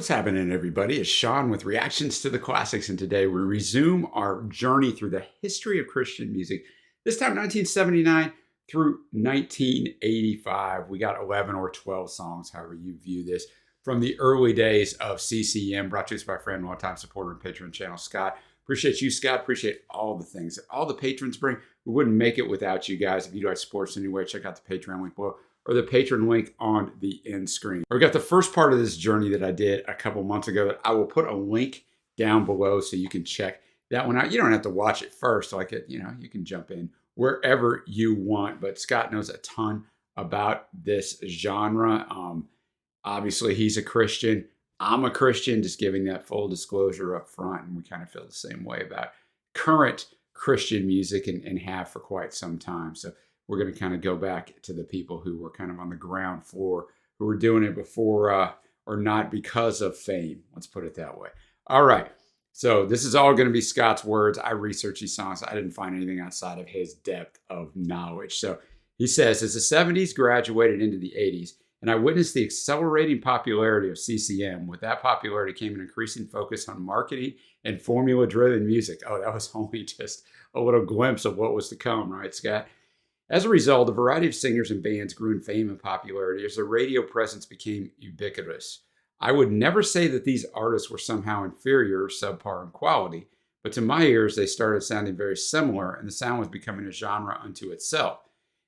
What's happening, everybody? It's Sean with Reactions to the Classics, and today we resume our journey through the history of Christian music. This time, 1979 through 1985. We got 11 or 12 songs, however you view this, from the early days of CCM, brought to us by our friend, longtime supporter and patron channel, Scott. Appreciate you, Scott. Appreciate all the things that all the patrons bring. We wouldn't make it without you guys. If you guys support us anyway, check out the Patreon link below, or the patron link on the end screen. We got the first part of this journey that I did a couple months ago that I will put a link down below so you can check that one out. You don't have to watch it first, you can jump in wherever you want, but Scott knows a ton about this genre. Obviously he's a Christian. I'm a Christian, just giving that full disclosure up front, and we kind of feel the same way about current Christian music and have for quite some time. So we're going to kind of go back to the people who were kind of on the ground floor, who were doing it before or not because of fame. Let's put it that way. All right. So this is all going to be Scott's words. I researched these songs. I didn't find anything outside of his depth of knowledge. So he says, as the 70s graduated into the 80s, and I witnessed the accelerating popularity of CCM. With that popularity came an increasing focus on marketing and formula-driven music. Oh, that was only just a little glimpse of what was to come, right, Scott? As a result, a variety of singers and bands grew in fame and popularity as their radio presence became ubiquitous. I would never say that these artists were somehow inferior or subpar in quality, but to my ears, they started sounding very similar, and the sound was becoming a genre unto itself.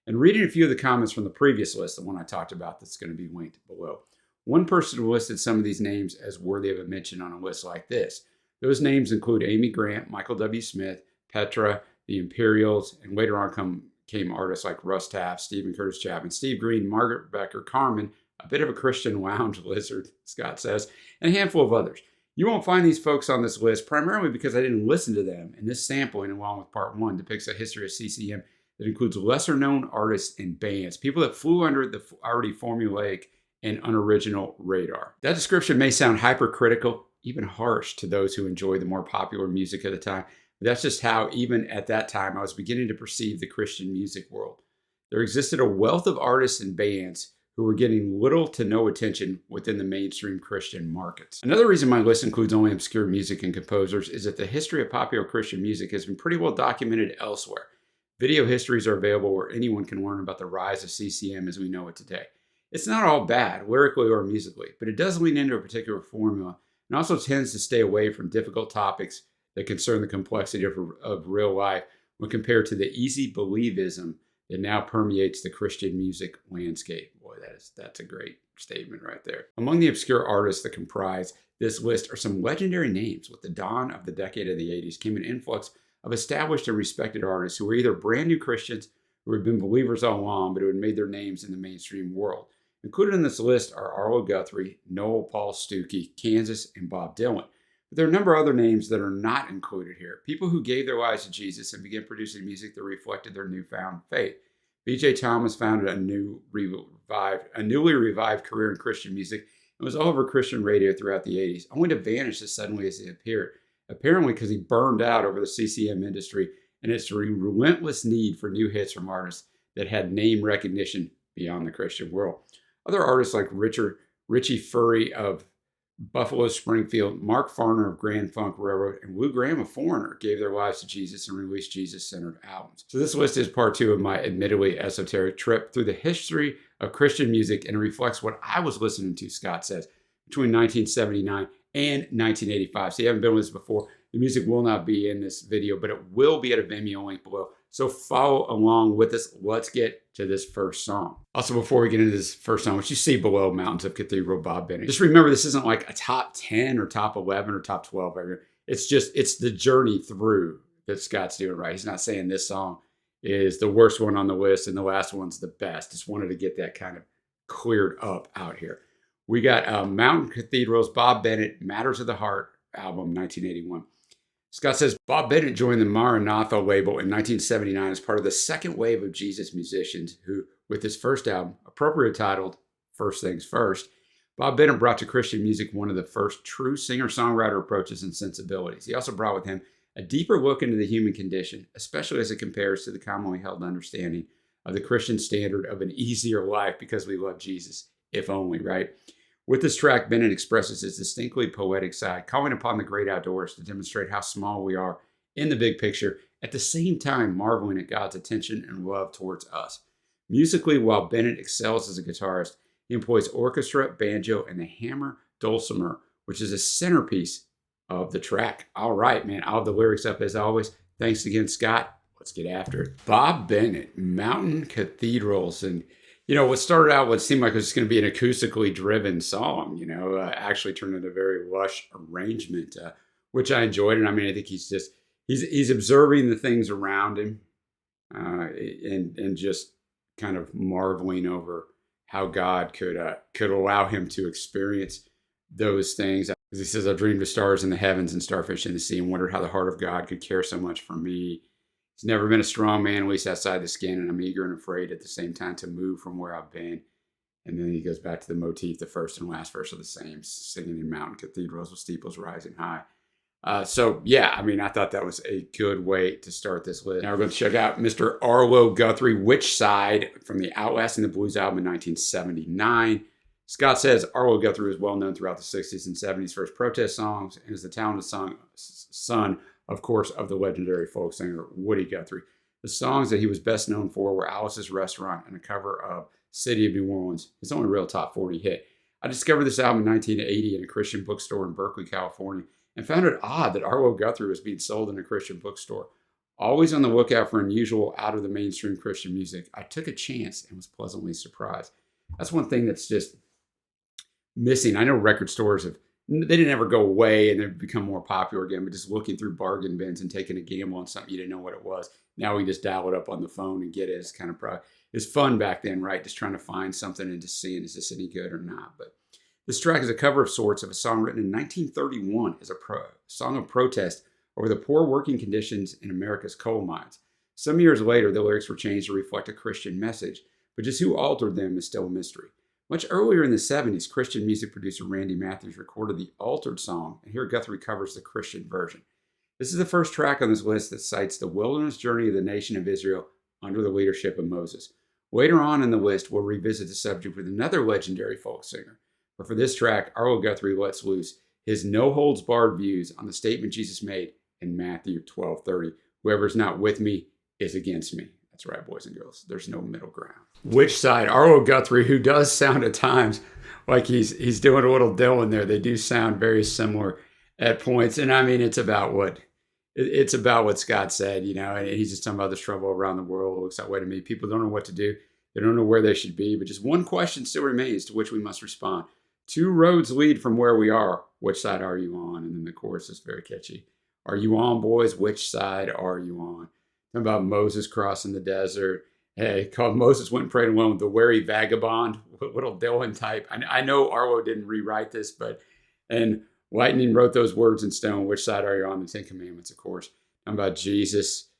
And reading a few of the comments from the previous list, the one I talked about that's going to be linked below, one person listed some of these names as worthy of a mention on a list like this. Those names include Amy Grant, Michael W. Smith, Petra, the Imperials, and later on came artists like Russ Taff, Stephen Curtis Chapman, Steve Green, Margaret Becker, Carmen, a bit of a Christian lounge lizard, Scott says, and a handful of others. You won't find these folks on this list primarily because I didn't listen to them, and this sampling, along with part one, depicts a history of CCM that includes lesser-known artists and bands, people that flew under the already formulaic and unoriginal radar. That description may sound hypercritical, even harsh to those who enjoy the more popular music at the time, but that's just how, even at that time, I was beginning to perceive the Christian music world. There existed a wealth of artists and bands who were getting little to no attention within the mainstream Christian markets. Another reason my list includes only obscure music and composers is that the history of popular Christian music has been pretty well documented elsewhere. Video histories are available where anyone can learn about the rise of CCM as we know it today. It's not all bad, lyrically or musically, but it does lean into a particular formula and also tends to stay away from difficult topics that concern the complexity of real life when compared to the easy believism that now permeates the Christian music landscape. Boy, that's a great statement right there. Among the obscure artists that comprise this list are some legendary names. With the dawn of the decade of the 80s came an influx of established and respected artists who were either brand new Christians who had been believers all along, but who had made their names in the mainstream world. Included in this list are Arlo Guthrie, Noel Paul Stookey, Kansas, and Bob Dylan. But there are a number of other names that are not included here. People who gave their lives to Jesus and began producing music that reflected their newfound faith. B.J. Thomas founded a newly revived career in Christian music and was all over Christian radio throughout the 80s, only to vanish as suddenly as he appeared. Apparently because he burned out over the CCM industry and its relentless need for new hits from artists that had name recognition beyond the Christian world. Other artists like Richie Furry of Buffalo Springfield, Mark Farner of Grand Funk Railroad, and Lou Graham of Foreigner gave their lives to Jesus and released Jesus-centered albums. So this list is part two of my admittedly esoteric trip through the history of Christian music, and it reflects what I was listening to, Scott says, between 1979 and 1985. So you haven't been with us before. The music will not be in this video, but it will be at a Vimeo link below. So follow along with us. Let's get to this first song. Also, before we get into this first song, which you see below, Mountains of Cathedral, Bob Bennett. Just remember, this isn't like a top 10 or top 11 or top 12. It's the journey through that Scott's doing, right? He's not saying this song is the worst one on the list and the last one's the best. Just wanted to get that kind of cleared up out here. We got Mountain Cathedral's Bob Bennett, Matters of the Heart album, 1981. Scott says Bob Bennett joined the Maranatha label in 1979 as part of the second wave of Jesus musicians who, with his first album, appropriately titled First Things First, Bob Bennett brought to Christian music one of the first true singer-songwriter approaches and sensibilities. He also brought with him a deeper look into the human condition, especially as it compares to the commonly held understanding of the Christian standard of an easier life because we love Jesus, if only, right? With this track, Bennett expresses his distinctly poetic side, calling upon the great outdoors to demonstrate how small we are in the big picture, at the same time marveling at God's attention and love towards us. Musically, while Bennett excels as a guitarist, he employs orchestra, banjo, and the hammer dulcimer, which is a centerpiece of the track. All right, man, I'll have the lyrics up as always. Thanks again, Scott. Let's get after it. Bob Bennett, Mountain Cathedrals. And, what started out what seemed like it was going to be an acoustically driven song, actually turned into a very lush arrangement, which I enjoyed. And I mean, I think he's observing the things around him and just kind of marveling over how God could allow him to experience those things. As he says, I've dreamed of stars in the heavens and starfish in the sea and wondered how the heart of God could care so much for me. He's never been a strong man, at least outside the skin, and I'm eager and afraid at the same time to move from where I've been. And then he goes back to the motif, the first and last verse are the same, singing in mountain cathedrals with steeples rising high. I thought that was a good way to start this list. Now we're going to check out Mr. Arlo Guthrie, Which Side, from the Outlasting the Blues album in 1979. Scott says Arlo Guthrie was well known throughout the 60s and 70s for his protest songs and is the talented son, of course, of the legendary folk singer Woody Guthrie. The songs that he was best known for were Alice's Restaurant and a cover of City of New Orleans, his only real top 40 hit. I discovered this album in 1980 in a Christian bookstore in Berkeley, California, and found it odd that Arlo Guthrie was being sold in a Christian bookstore. Always on the lookout for unusual, out-of-the-mainstream Christian music, I took a chance and was pleasantly surprised. That's one thing that's just missing. I know record stores they didn't ever go away and they've become more popular again, but just looking through bargain bins and taking a gamble on something you didn't know what it was. Now we just dial it up on the phone and get it. It's kind of it's fun back then, right? Just trying to find something and just seeing is this any good or not. But this track is a cover of sorts of a song written in 1931 as a song of protest over the poor working conditions in America's coal mines. Some years later, the lyrics were changed to reflect a Christian message, but just who altered them is still a mystery. Much earlier in the 70s, Christian music producer Randy Matthews recorded the altered song, and here Guthrie covers the Christian version. This is the first track on this list that cites the wilderness journey of the nation of Israel under the leadership of Moses. Later on in the list, we'll revisit the subject with another legendary folk singer. But for this track, Arlo Guthrie lets loose his no-holds-barred views on the statement Jesus made in Matthew 12:30. Whoever is not with me is against me. That's right, boys and girls. There's no middle ground. Which Side? Arlo Guthrie, who does sound at times like he's doing a little Dylan there. They do sound very similar at points. And I mean, it's about what Scott said, and he's just talking about this trouble around the world. It looks that way to me. People don't know what to do. They don't know where they should be. But just one question still remains to which we must respond. Two roads lead from where we are. Which side are you on? And then the chorus is very catchy. Are you on, boys? Which side are you on? Talking about Moses crossing the desert. Hey, called Moses Went and Prayed Alone with the Wary Vagabond. Little Dylan type. I know Arlo didn't rewrite this, and Lightning wrote those words in stone. Which side are you on? The Ten Commandments, of course. Talking about Jesus,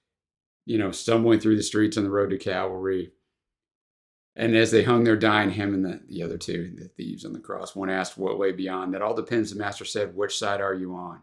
stumbling through the streets on the road to Calvary. And as they hung there dying, him and the other two, the thieves on the cross, one asked what lay beyond. That all depends, the master said, which side are you on?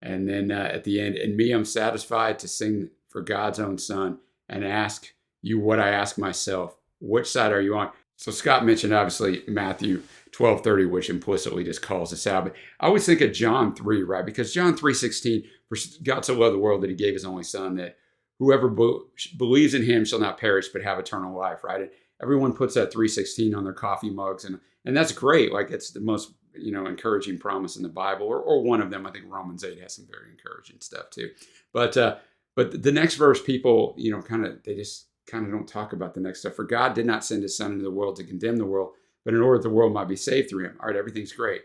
And then at the end, in me, I'm satisfied to sing for God's own son and ask you what I ask myself. Which side are you on? So Scott mentioned, obviously, Matthew 12:30, which implicitly just calls us out. But I always think of John 3, right? Because John 3:16, for God so loved the world that he gave his only son, that whoever believes in him shall not perish but have eternal life, right? And everyone puts that 3:16 on their coffee mugs, and that's great. Like, it's the most encouraging promise in the Bible, or one of them. I think Romans 8 has some very encouraging stuff too. But the next verse, people they just kind of don't talk about the next stuff. For God did not send his son into the world to condemn the world, but in order that the world might be saved through him. All right, everything's great.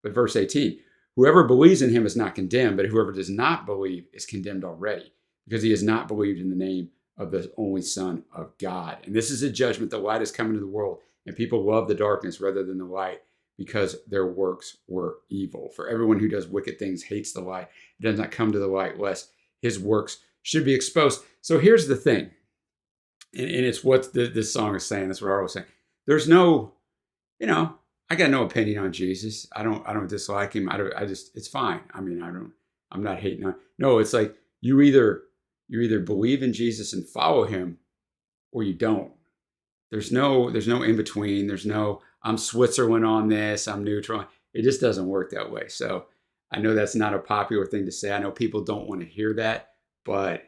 But verse 18, whoever believes in him is not condemned, but whoever does not believe is condemned already, because he has not believed in the name of the only Son of God. And this is a judgment. The light has come into the world, and people love the darkness rather than the light, because their works were evil. For everyone who does wicked things hates the light. It does not come to the light, lest his works should be exposed. So here's the thing, and it's what this song is saying. That's what Arlo was saying. There's no, I got no opinion on Jesus. I don't dislike him. It's fine. I mean, I'm not hating on. No, it's like you either believe in Jesus and follow him, or you don't. There's no in between. There's no, I'm Switzerland on this, I'm neutral. It just doesn't work that way. So I know that's not a popular thing to say. I know people don't want to hear that, but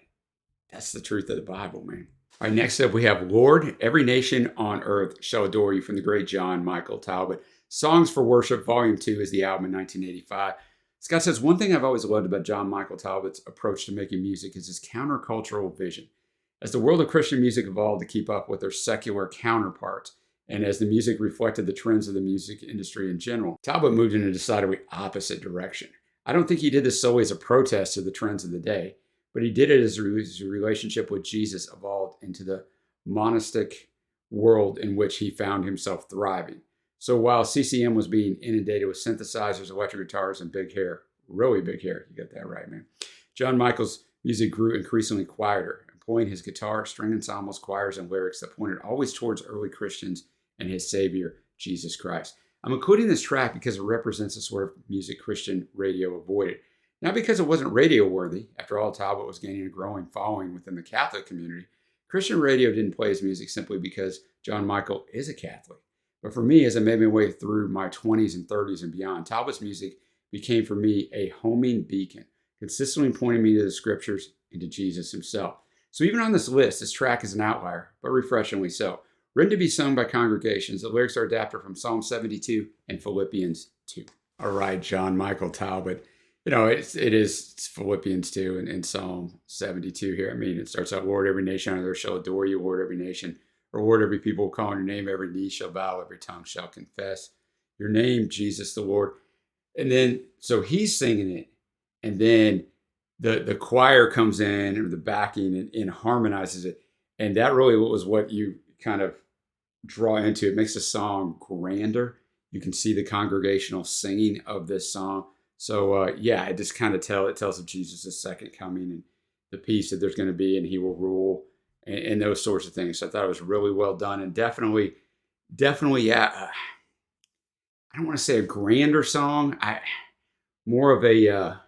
that's the truth of the Bible, man. All right, next up we have Lord, Every Nation on Earth Shall Adore You from the great John Michael Talbot. Songs for Worship, Volume 2 is the album in 1985. Scott says, one thing I've always loved about John Michael Talbot's approach to making music is his countercultural vision. As the world of Christian music evolved to keep up with their secular counterparts, and as the music reflected the trends of the music industry in general, Talbot moved in a decidedly opposite direction. I don't think he did this solely as a protest to the trends of the day, but he did it as his relationship with Jesus evolved into the monastic world in which he found himself thriving. So while CCM was being inundated with synthesizers, electric guitars, and big hair, really big hair, you got that right, man, John Michael's music grew increasingly quieter, employing his guitar, string ensembles, choirs, and lyrics that pointed always towards early Christians and his Savior, Jesus Christ. I'm including this track because it represents the sort of music Christian radio avoided. Not because it wasn't radio worthy. After all, Talbot was gaining a growing following within the Catholic community. Christian radio didn't play his music simply because John Michael is a Catholic. But for me, as I made my way through my 20s and 30s and beyond, Talbot's music became for me a homing beacon, consistently pointing me to the scriptures and to Jesus himself. So even on this list, this track is an outlier, but refreshingly so. Written to be sung by congregations, the lyrics are adapted from Psalm 72 and Philippians 2. All right, John Michael Talbot. You know, it is Philippians 2 and Psalm 72 here. I mean, it starts out, Lord, every nation on earth shall adore you, Lord, every nation. Or Lord, every people will call on your name, every knee shall bow, every tongue shall confess your name, Jesus the Lord. And then, so he's singing it, and then the choir comes in, or the backing, and harmonizes it. And that really was what you kind of draw into. It makes the song grander. You can see the congregational singing of this song. So yeah, I just kind of it tells of Jesus' second coming and the peace that there's going to be, and he will rule, and those sorts of things. So I thought it was really well done, and definitely, yeah. I don't want to say a grander song. More of a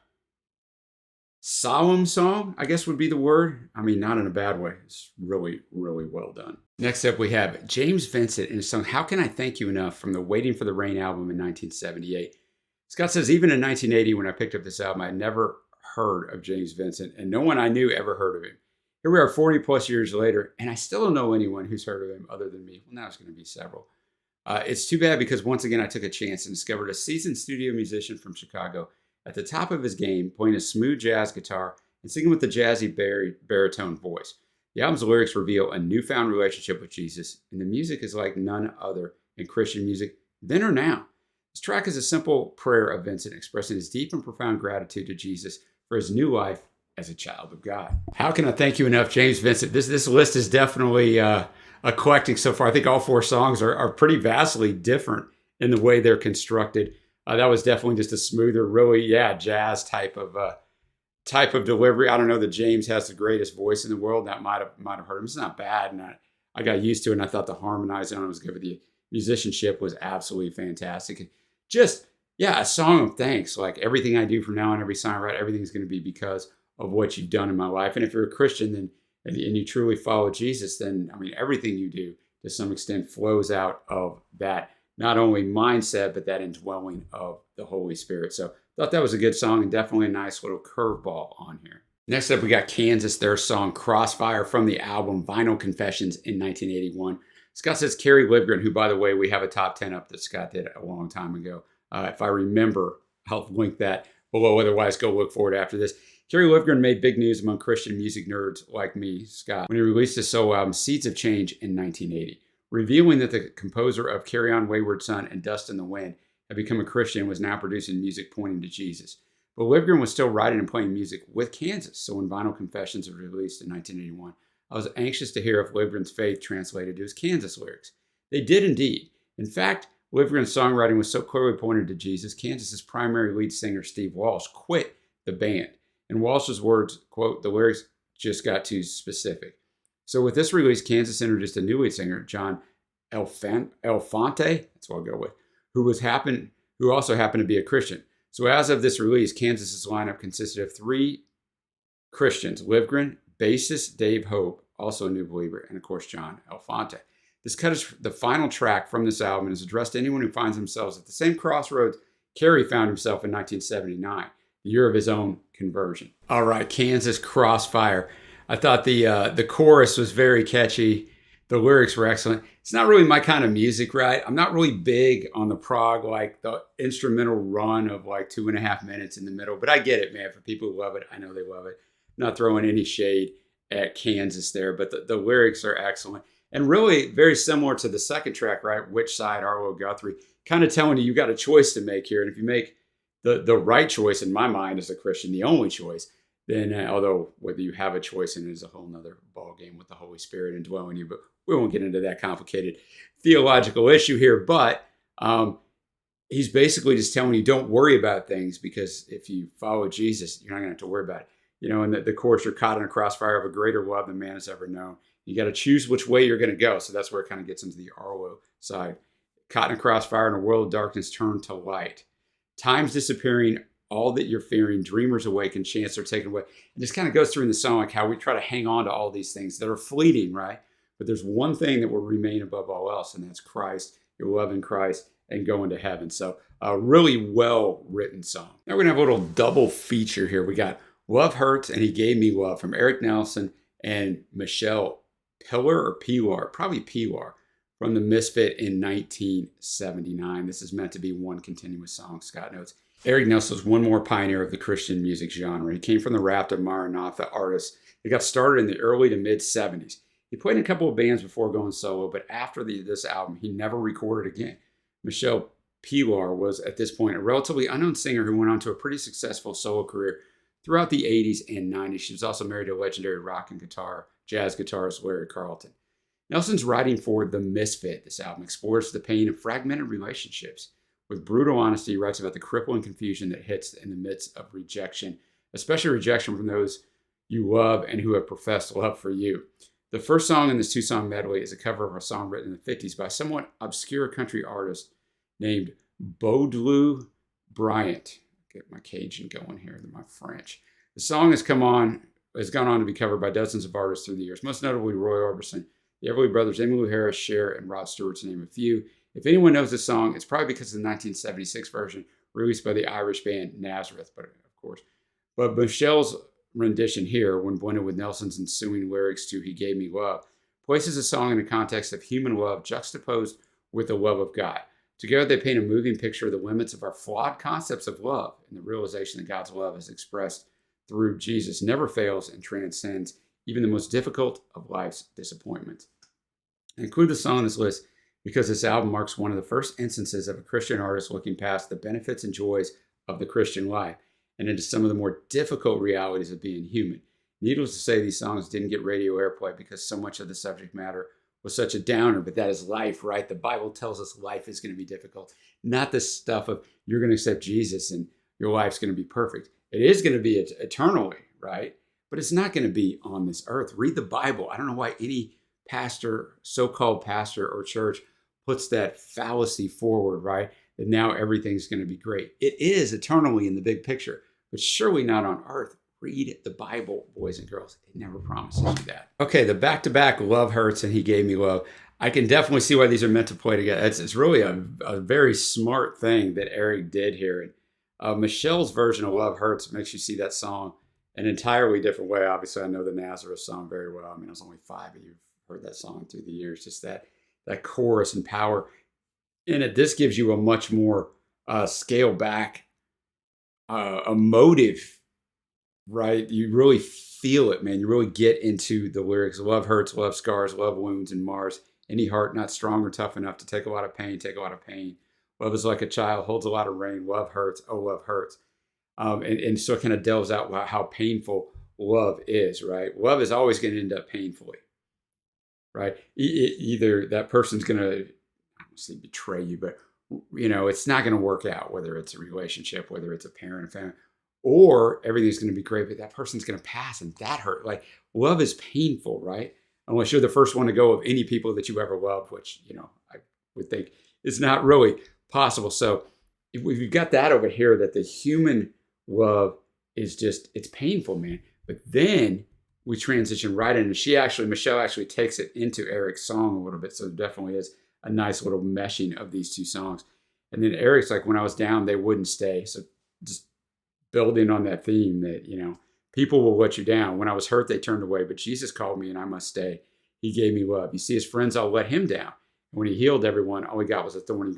solemn song, I guess would be the word. I mean, not in a bad way. It's really, really well done. Next up, we have James Vincent in his song "How Can I Thank You Enough" from the Waiting for the Rain album in 1978. Scott says, even in 1980, when I picked up this album, I had never heard of James Vincent, and no one I knew ever heard of him. Here we are 40 plus years later, and I still don't know anyone who's heard of him other than me. Well, now it's going to be several. It's too bad because once again, I took a chance and discovered a seasoned studio musician from Chicago at the top of his game, playing a smooth jazz guitar and singing with a jazzy baritone voice. The album's lyrics reveal a newfound relationship with Jesus, and the music is like none other in Christian music then or now. This track is a simple prayer of Vincent expressing his deep and profound gratitude to Jesus for his new life as a child of God. How can I thank you enough, James Vincent? This list is definitely eclectic so far. I think all four songs are pretty vastly different in the way they're constructed. That was definitely just a smoother, really, jazz type of delivery. I don't know that James has the greatest voice in the world. That might have hurt him. It's not bad, and I got used to it, and I thought the harmonizing on it was good. But the musicianship was absolutely fantastic. Just, a song of thanks. Like everything I do from now on, every song I write, everything's going to be because of what you've done in my life. And if you're a Christian, then and you truly follow Jesus, then I mean everything you do to some extent flows out of that not only mindset but that indwelling of the Holy Spirit. So I thought that was a good song and definitely a nice little curveball on here. Next up, we got Kansas, their song Crossfire from the album Vinyl Confessions in 1981. Scott says Carrie Livgren, who, by the way, we have a top 10 up that Scott did a long time ago. If I remember, I'll link that below. Otherwise, go look for it after this. Carrie Livgren made big news among Christian music nerds like me, Scott, when he released his solo album Seeds of Change in 1980, revealing that the composer of Carry On Wayward Son and Dust in the Wind had become a Christian and was now producing music pointing to Jesus. But Livgren was still writing and playing music with Kansas, so when Vinyl Confessions was released in 1981, I was anxious to hear if Livgren's faith translated to his Kansas lyrics. They did indeed. In fact, Livgren's songwriting was so clearly pointed to Jesus, Kansas's primary lead singer, Steve Walsh, quit the band. In Walsh's words, quote, the lyrics just got too specific. So with this release, Kansas introduced a new lead singer, John Elfante, that's what I'll go with, who also happened to be a Christian. So as of this release, Kansas's lineup consisted of three Christians: Livgren, bassist Dave Hope, also a new believer, and of course John Elfante. This cut is the final track from this album and is addressed to anyone who finds themselves at the same crossroads Carey found himself in 1979, the year of his own conversion. All right, Kansas Crossfire. I thought the chorus was very catchy. The lyrics were excellent. It's not really my kind of music, right? I'm not really big on the prog, like the instrumental run of like 2.5 minutes in the middle, but I get it, man. For people who love it, I know they love it. Not throwing any shade at Kansas there, but the lyrics are excellent. And really very similar to the second track, right? Which Side, Arlo Guthrie, kind of telling you got a choice to make here. And if you make the right choice, in my mind as a Christian, the only choice, then although whether you have a choice in it is a whole nother ballgame with the Holy Spirit indwelling you, but we won't get into that complicated theological issue here. But he's basically just telling you don't worry about things, because if you follow Jesus, you're not going to have to worry about it. You know, and the course, you're caught in a crossfire of a greater love than man has ever known. You got to choose which way you're going to go. So that's where it kind of gets into the Arlo side. Caught in a crossfire in a world of darkness, turn to light. Time's disappearing, all that you're fearing, dreamers awaken, chance are taken away. It just kind of goes through in the song like how we try to hang on to all these things that are fleeting, right? But there's one thing that will remain above all else, and that's Christ, your love in Christ, and going to heaven. So a really well-written song. Now we're going to have a little double feature here. We got Love Hurts and He Gave Me Love from Eric Nelson and Michelle Pillar or Pilar, probably Pilar, from the Misfit in 1979. This is meant to be one continuous song, Scott notes. Eric Nelson was one more pioneer of the Christian music genre. He came from the raft of Maranatha artists that got started in the early to mid 70s. He played in a couple of bands before going solo, but after this album, he never recorded again. Michelle Pilar was, at this point, a relatively unknown singer who went on to a pretty successful solo career throughout the 80s and 90s. She was also married to legendary rock and jazz guitarist Larry Carlton. Nelson's writing for The Misfit. This album explores the pain of fragmented relationships. With brutal honesty, he writes about the crippling confusion that hits in the midst of rejection, especially rejection from those you love and who have professed love for you. The first song in this 2-song medley is a cover of a song written in the 50s by a somewhat obscure country artist named Baudelaire Bryant. Get my Cajun going here, my French. The song has gone on to be covered by dozens of artists through the years, most notably Roy Orbison, the Everly Brothers, Emmylou Harris, Cher, and Rod Stewart, to name a few. If anyone knows this song, it's probably because of the 1976 version released by the Irish band Nazareth, but Michelle's rendition here, when blended with Nelson's ensuing lyrics to He Gave Me Love, places the song in a context of human love juxtaposed with the love of God. Together, they paint a moving picture of the limits of our flawed concepts of love and the realization that God's love is expressed through Jesus, never fails and transcends even the most difficult of life's disappointments. I include the song on this list because this album marks one of the first instances of a Christian artist looking past the benefits and joys of the Christian life and into some of the more difficult realities of being human. Needless to say, these songs didn't get radio airplay because so much of the subject matter was such a downer, but that is life, right? The Bible tells us life is going to be difficult, not this stuff of you're going to accept Jesus and your life's going to be perfect. It is going to be eternally, right? But it's not going to be on this earth. Read the Bible. I don't know why any pastor, so-called pastor or church puts that fallacy forward, right? That now everything's going to be great. It is eternally in the big picture, but surely not on earth. Read the Bible, boys and girls. It never promises you that. Okay, the back-to-back Love Hurts and He Gave Me Love. I can definitely see why these are meant to play together. It's really a very smart thing that Eric did here. And Michelle's version of Love Hurts makes you see that song an entirely different way. Obviously, I know the Nazareth song very well. I mean, I was only 5, but you've heard that song through the years. Just that chorus and power in it. This gives you a much more scaled back, emotive, right? You really feel it, man. You really get into the lyrics. Love hurts, love scars, love wounds and mars. Any heart not strong or tough enough to take a lot of pain, take a lot of pain. Love is like a child, holds a lot of rain. Love hurts, oh, love hurts. And so it kind of delves out how painful love is, right? Love is always going to end up painfully, right? Either that person's going to, I don't say betray you, but it's not going to work out, whether it's a relationship, whether it's a parent, a family, or everything's going to be great, but that person's going to pass and that hurt. Like, love is painful, right? Unless you're the first one to go of any people that you ever loved, which, I would think is not really possible. So if we've got that over here, that the human love is just, it's painful, man. But then we transition right in. And Michelle actually takes it into Eric's song a little bit. So it definitely is a nice little meshing of these two songs. And then Eric's like, when I was down, they wouldn't stay. So just building on that theme that, people will let you down. When I was hurt, they turned away, but Jesus called me and I must stay. He gave me love. You see, his friends all let him down. And when he healed everyone, all he got was a thorny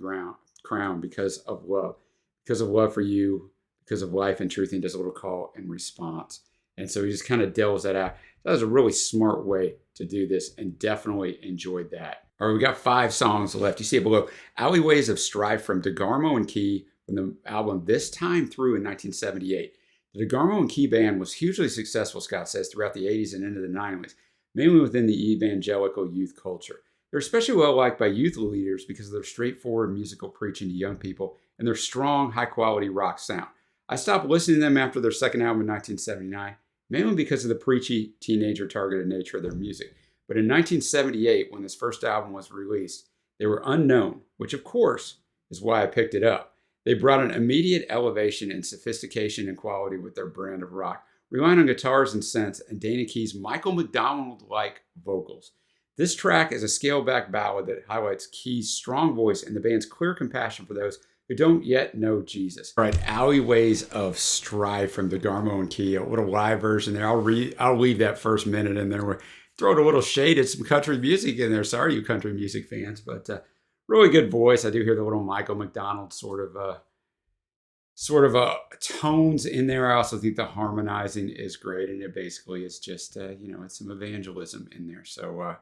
crown because of love for you, because of life and truth. And he does a little call and response. And so he just kind of delves that out. That was a really smart way to do this, and definitely enjoyed that. All right, we got 5 songs left. You see it below. Alleyways of Strife from DeGarmo and Key from the album This Time Through in 1978. The DeGarmo and Key band was hugely successful, Scott says, throughout the 80s and into the 90s, mainly within the evangelical youth culture. They're especially well liked by youth leaders because of their straightforward musical preaching to young people and their strong, high-quality rock sound. I stopped listening to them after their second album in 1979, mainly because of the preachy, teenager-targeted nature of their music. But in 1978, when this first album was released, they were unknown, which of course is why I picked it up. They brought an immediate elevation in sophistication and quality with their brand of rock, relying on guitars and synths and Dana Key's Michael McDonald-like vocals. This track is a scaled-back ballad that highlights Key's strong voice and the band's clear compassion for those who don't yet know Jesus. All right, Alleyways of Strife from DeGarmo and Key, a little live version there. I'll leave that first minute in there. We're throwing a little shade at some country music in there. Sorry, you country music fans, but really good voice. I do hear the little Michael McDonald sort of tones in there. I also think the harmonizing is great, and it basically is just it's some evangelism in there. So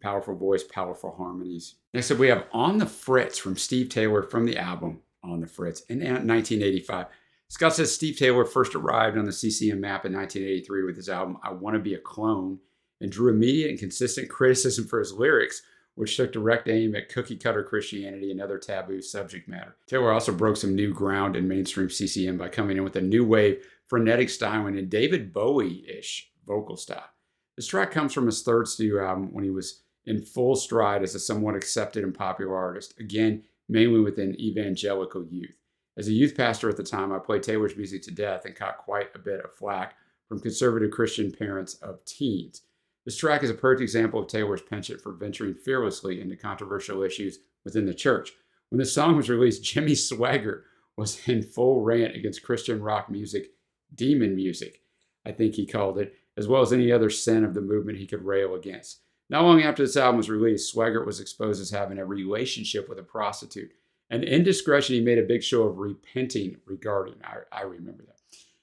powerful voice, powerful harmonies. Next up, we have On the Fritz from Steve Taylor from the album On the Fritz in 1985. Scott says Steve Taylor first arrived on the CCM map in 1983 with his album I Want to Be a Clone, and drew immediate and consistent criticism for his lyrics, which took direct aim at cookie-cutter Christianity and other taboo subject matter. Taylor also broke some new ground in mainstream CCM by coming in with a new wave, frenetic styling, and David Bowie-ish vocal style. This track comes from his third studio album when he was in full stride as a somewhat accepted and popular artist, again, mainly within evangelical youth. As a youth pastor at the time, I played Taylor's music to death and caught quite a bit of flack from conservative Christian parents of teens. This track is a perfect example of Taylor's penchant for venturing fearlessly into controversial issues within the church. When the song was released, Jimmy Swaggart was in full rant against Christian rock music, demon music, I think he called it, as well as any other sin of the movement he could rail against. Not long after this album was released, Swaggart was exposed as having a relationship with a prostitute. An indiscretion he made a big show of repenting regarding. I remember that.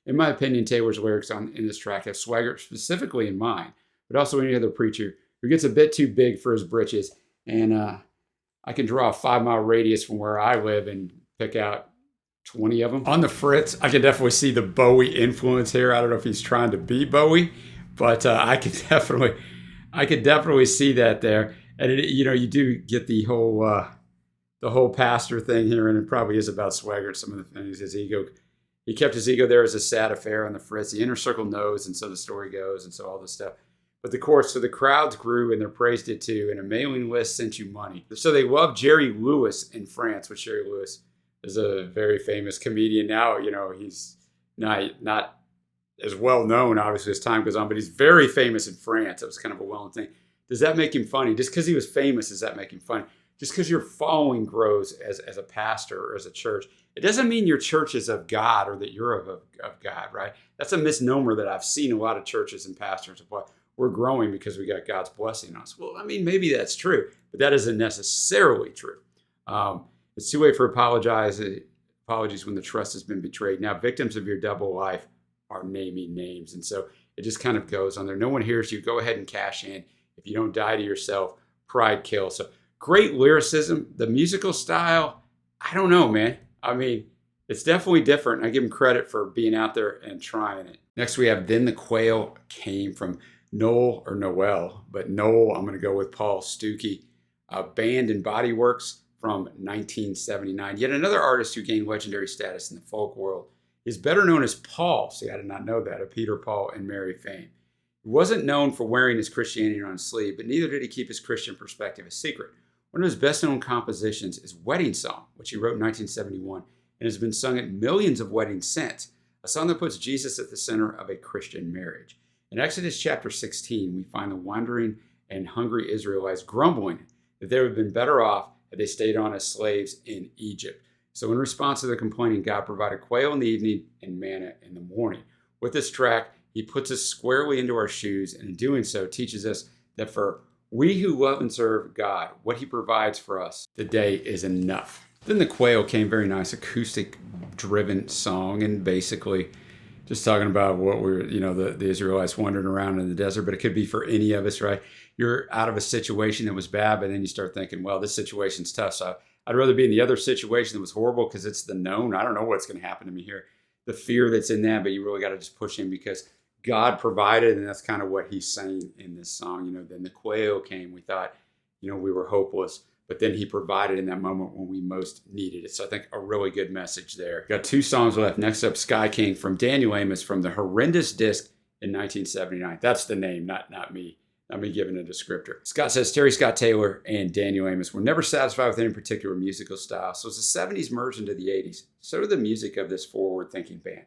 In my opinion, Taylor's lyrics in this track have Swaggart specifically in mind, but also any other preacher who gets a bit too big for his britches. And I can draw a 5-mile radius from where I live and pick out 20 of them. On the Fritz, I can definitely see the Bowie influence here. I don't know if he's trying to be Bowie, but I could definitely see that there. And you do get the whole pastor thing here, and it probably is about Swaggart. Some of the things, his ego, he kept his ego there as a sad affair on the Fritz. The inner circle knows, and so the story goes, and so all this stuff. But the chorus, so the crowds grew and their praise did too, and a mailing list sent you money. So they loved Jerry Lewis in France, which Jerry Lewis is a very famous comedian now. He's not as well known, obviously, as time goes on, but he's very famous in France. That was kind of a well-known thing. Does that make him funny? Just because he was famous, does that make him funny? Just because your following grows as a pastor or as a church, it doesn't mean your church is of God or that you're of God, right? That's a misnomer that I've seen a lot of churches and pastors apply. We're growing because we got God's blessing on us. Well, maybe that's true, but that isn't necessarily true. It's too late for apologies when the trust has been betrayed. Now, victims of your double life are naming names. And so it just kind of goes on there. No one hears you. Go ahead and cash in. If you don't die to yourself, pride kills. So great lyricism. The musical style, I don't know, man. It's definitely different. I give him credit for being out there and trying it. Next, we have Then the Quail Came from Noel, I'm going to go with Paul Stuckey, Band and Body Works from 1979. Yet another artist who gained legendary status in the folk world. He's better known as Paul. See, I did not know that, of Peter, Paul, and Mary fame. He wasn't known for wearing his Christianity on his sleeve, but neither did he keep his Christian perspective a secret. One of his best-known compositions is Wedding Song, which he wrote in 1971 and has been sung at millions of weddings since, a song that puts Jesus at the center of a Christian marriage. In Exodus chapter 16, we find the wandering and hungry Israelites grumbling that they would have been better off had they stayed on as slaves in Egypt. So in response to their complaining, God provided quail in the evening and manna in the morning. With this track, he puts us squarely into our shoes, and in doing so, teaches us that for we who love and serve God, what he provides for us today is enough. Then the quail came, very nice acoustic-driven song, and basically just talking about what we're, the Israelites wandering around in the desert, but it could be for any of us, right? You're out of a situation that was bad, but then you start thinking, well, this situation's tough, so I'd rather be in the other situation that was horrible because it's the known. I don't know what's going to happen to me here. The fear that's in that, but you really got to just push in because God provided, and that's kind of what he's saying in this song. Then the quail came. We thought, we were hopeless, but then he provided in that moment when we most needed it. So I think a really good message there. Got 2 songs left. Next up, Sky King from Daniel Amos from the horrendous disc in 1979. That's the name, not me. Not me giving a descriptor. Scott says, Terry Scott Taylor and Daniel Amos were never satisfied with any particular musical style. So as the 70s merged into the 80s, so did the music of this forward-thinking band.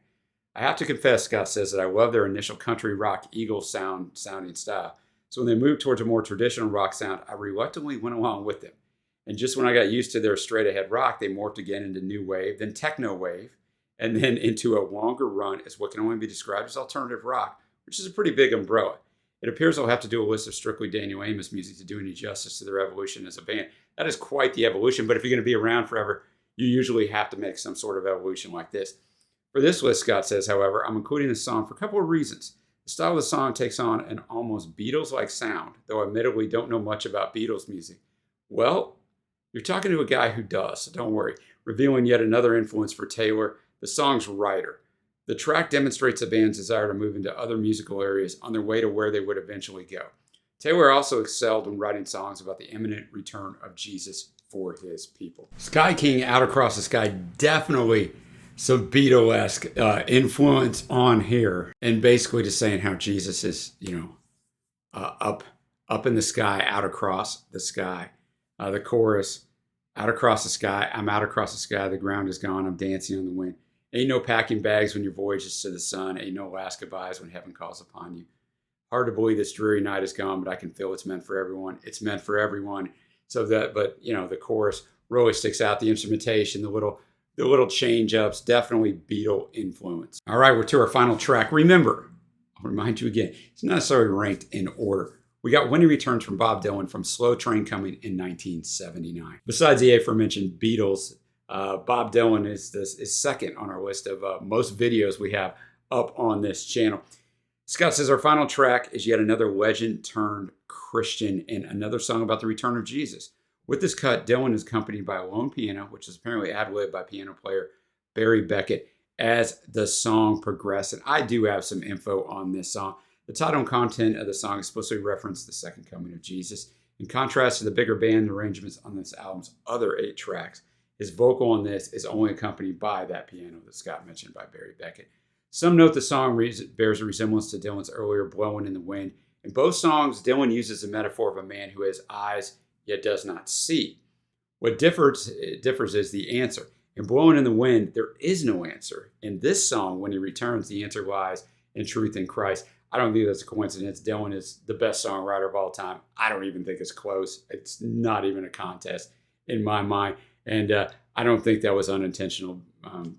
I have to confess, Scott says, that I love their initial country rock Eagles sounding style. So when they moved towards a more traditional rock sound, I reluctantly went along with them. And just when I got used to their straight-ahead rock, they morphed again into new wave, then techno wave, and then into a longer run as what can only be described as alternative rock, which is a pretty big umbrella. It appears I'll have to do a list of strictly Daniel Amos music to do any justice to their evolution as a band. That is quite the evolution, but if you're going to be around forever, you usually have to make some sort of evolution like this. For this list, Scott says, however, I'm including this song for a couple of reasons. The style of the song takes on an almost Beatles-like sound, though I admittedly don't know much about Beatles music. Well, you're talking to a guy who does, so don't worry. Revealing yet another influence for Taylor, the song's writer. The track demonstrates the band's desire to move into other musical areas on their way to where they would eventually go. Taylor also excelled in writing songs about the imminent return of Jesus for his people. Sky King, Out Across the Sky, definitely some Beatle-esque influence on here. And basically just saying how Jesus is, up in the sky, out across the sky. The chorus, out across the sky, I'm out across the sky, the ground is gone, I'm dancing on the wind. Ain't no packing bags when your voyage is to the sun. Ain't no last goodbyes when heaven calls upon you. Hard to believe this dreary night is gone, but I can feel it's meant for everyone. It's meant for everyone. The chorus really sticks out. The instrumentation, the little change ups, definitely Beatle influence. All right, we're to our final track. Remember, I'll remind you again, it's not necessarily ranked in order. We got When He Returns from Bob Dylan from Slow Train coming in 1979. Besides the aforementioned Beatles, Bob Dylan is second on our list of most videos we have up on this channel. Scott says our final track is yet another legend turned Christian and another song about the return of Jesus. With this cut, Dylan is accompanied by a lone piano, which is apparently ad-libbed by piano player Barry Beckett as the song progressed. And I do have some info on this song. The title and content of the song explicitly reference the second coming of Jesus. In contrast to the bigger band arrangements on this album's other 8 tracks, his vocal on this is only accompanied by that piano that Scott mentioned by Barry Beckett. Some note the song bears a resemblance to Dylan's earlier Blowing in the Wind. In both songs, Dylan uses the metaphor of a man who has eyes yet does not see. What differs is the answer. In Blowing in the Wind, there is no answer. In this song, When He Returns, the answer lies in truth in Christ. I don't think that's a coincidence. Dylan is the best songwriter of all time. I don't even think it's close. It's not even a contest in my mind. And I don't think that was unintentional.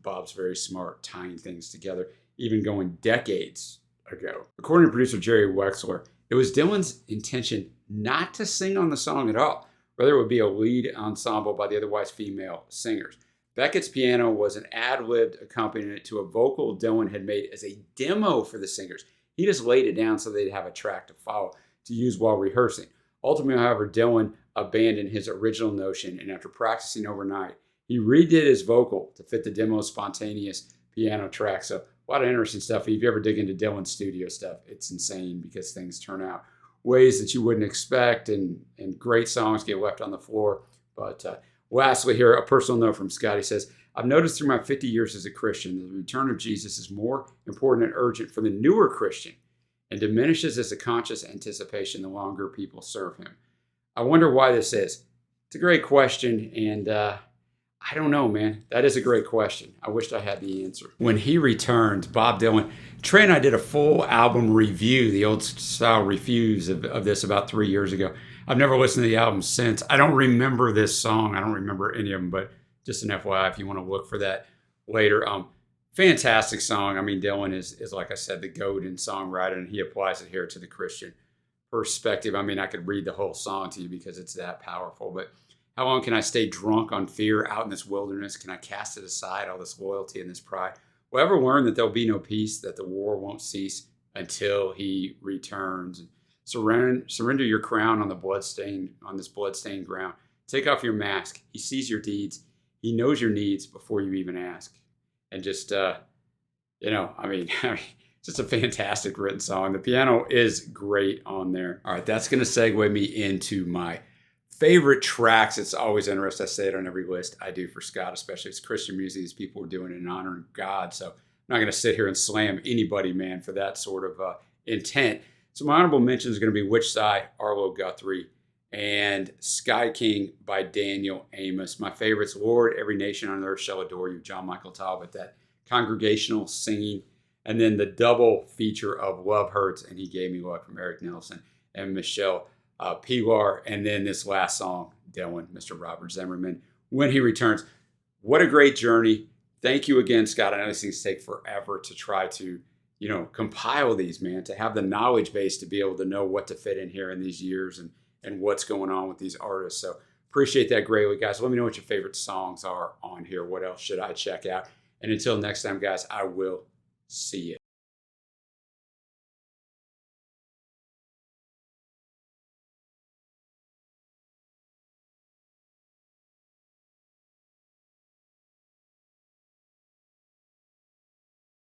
Bob's very smart tying things together, even going decades ago. According to producer Jerry Wexler, it was Dylan's intention not to sing on the song at all. Rather, it would be a lead ensemble by the otherwise female singers. Beckett's piano was an ad-libbed accompaniment to a vocal Dylan had made as a demo for the singers. He just laid it down so they'd have a track to follow to use while rehearsing. Ultimately, however, Dylan abandoned his original notion, and after practicing overnight, he redid his vocal to fit the demo's spontaneous piano track. So a lot of interesting stuff. If you ever dig into Dylan's studio stuff, it's insane because things turn out ways that you wouldn't expect, and great songs get left on the floor. But lastly here, a personal note from Scott. He says, I've noticed through my 50 years as a Christian that the return of Jesus is more important and urgent for the newer Christian and diminishes as a conscious anticipation the longer people serve him. I wonder why this is. It's a great question, and I don't know, man. That is a great question. I wished I had the answer. When he returned, Bob Dylan, Trey and I did a full album review, the old style reviews of this about 3 years ago. I've never listened to the album since. I don't remember this song. I don't remember any of them, but just an FYI if you want to look for that later. Fantastic song. I mean, Dylan is like I said, the GOAT in songwriting, and he applies it here to the Christian perspective. I mean, I could read the whole song to you because it's that powerful, but how long can I stay drunk on fear out in this wilderness? Can I cast it aside, all this loyalty and this pride? Will I ever learn that there'll be no peace, that the war won't cease until he returns? Surrender your crown on this bloodstained ground. Take off your mask. He sees your deeds. He knows your needs before you even ask. And just, I mean, it's just a fantastic written song. The piano is great on there. All right, that's going to segue me into my favorite tracks. It's always interesting. I say it on every list I do for Scott, especially it's Christian music. These people are doing it in honor of God. So I'm not going to sit here and slam anybody, man, for that sort of intent. So my honorable mention is going to be Which Side, Arlo Guthrie, and Sky King by Daniel Amos. My favorites, Lord, Every Nation on Earth Shall Adore You, John Michael Talbot, that congregational singing. And then the double feature of Love Hurts and He Gave Me Love from Eric Nelson and Michelle Pilar, and then this last song, Dylan, Mr. Robert Zimmerman, When He Returns. What a great journey. Thank you again, Scott. I know these things take forever to try to, compile these, man, to have the knowledge base to be able to know what to fit in here in these years and what's going on with these artists. So appreciate that greatly, guys. Let me know what your favorite songs are on here. What else should I check out? And until next time, guys, I will see you.